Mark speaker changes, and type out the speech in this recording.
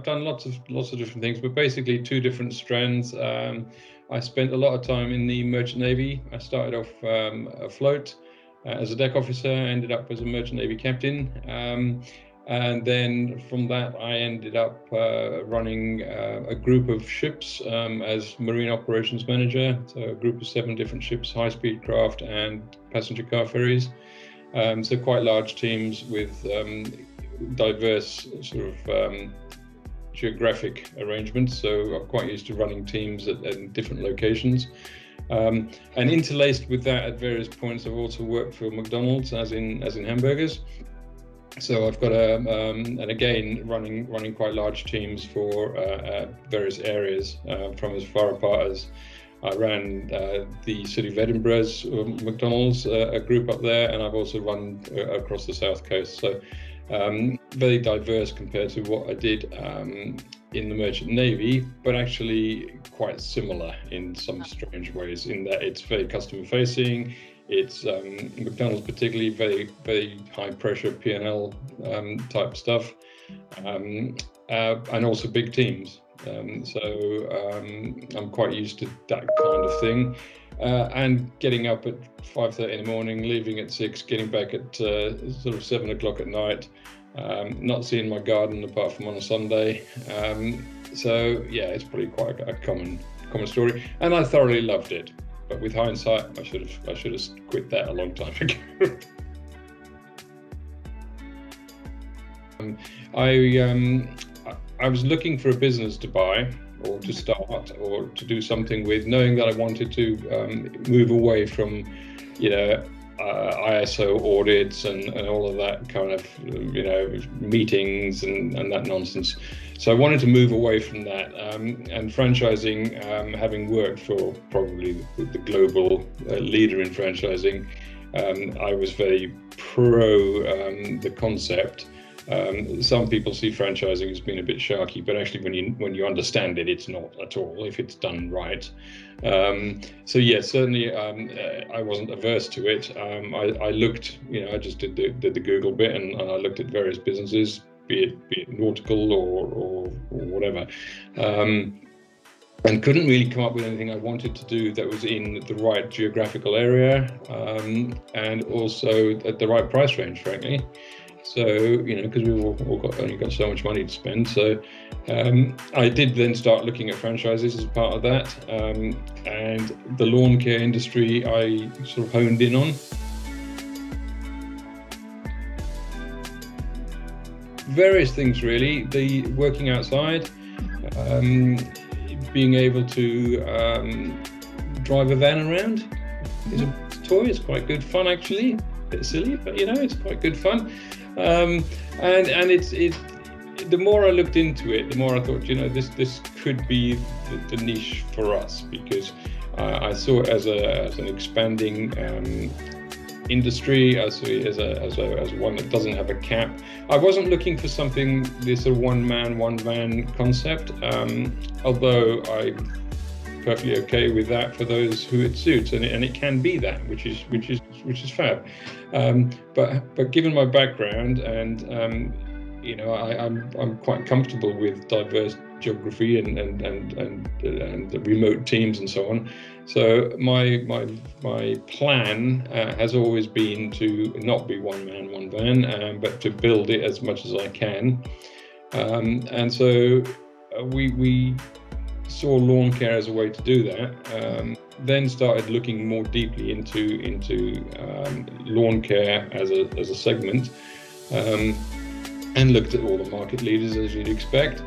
Speaker 1: I've done lots of different things, but basically two different strands. I spent a lot of time in the Merchant Navy. I started off afloat as a deck officer, ended up as a Merchant Navy captain. And then from that, I ended up running a group of ships as Marine Operations Manager. So a group of 7 different ships, high-speed craft and passenger car ferries. So quite large teams with diverse sort of geographic arrangements. So I'm quite used to running teams at different locations. And interlaced with that at various points, I've also worked for McDonald's, as in hamburgers. So I've got and again running quite large teams for various areas, from as far apart as I ran the city of Edinburgh's McDonald's, a group up there, and I've also run across the south coast. So very diverse compared to what I did in the Merchant Navy, but actually quite similar in some strange ways, in that it's very customer facing. It's McDonald's particularly very high pressure P&L type stuff, and also big teams. So I'm quite used to that kind of thing, and getting up at 5:30 in the morning, leaving at 6, getting back at sort of 7 o'clock at night, not seeing my garden apart from on a Sunday. So yeah, it's probably quite a common story, and I thoroughly loved it. But with hindsight, I should have quit that a long time ago. I was looking for a business to buy or to start or to do something with, knowing that I wanted to move away from, ISO audits and all of that kind of, meetings and that nonsense. So I wanted to move away from that, and franchising, having worked for probably the global leader in franchising, I was very pro the concept. Some people see franchising as being a bit sharky, but actually when you understand it, it's not at all if it's done right. So yeah, certainly I wasn't averse to it. I looked, I just did the Google bit, and I looked at various businesses, be it nautical or whatever, and couldn't really come up with anything I wanted to do that was in the right geographical area, and also at the right price range, frankly. So, because we've all only got so much money to spend. So I did then start looking at franchises as part of that. And the lawn care industry I sort of honed in on. Various things really, the working outside, being able to drive a van around is a toy. It's quite good fun actually, a bit silly, but it's quite good fun. And it's the more I looked into it, the more I thought, this could be the niche for us, because I saw it as an expanding industry. I saw it as one that doesn't have a cap. I wasn't looking for something, this sort of one man, one van concept, although I'm perfectly okay with that for those who it suits, and it can be that, which is fab. But given my background and I'm quite comfortable with diverse geography and remote teams and so on. So my plan has always been to not be one man, one van, but to build it as much as I can. And so we saw lawn care as a way to do that. Then started looking more deeply into lawn care as a segment, and looked at all the market leaders as you'd expect.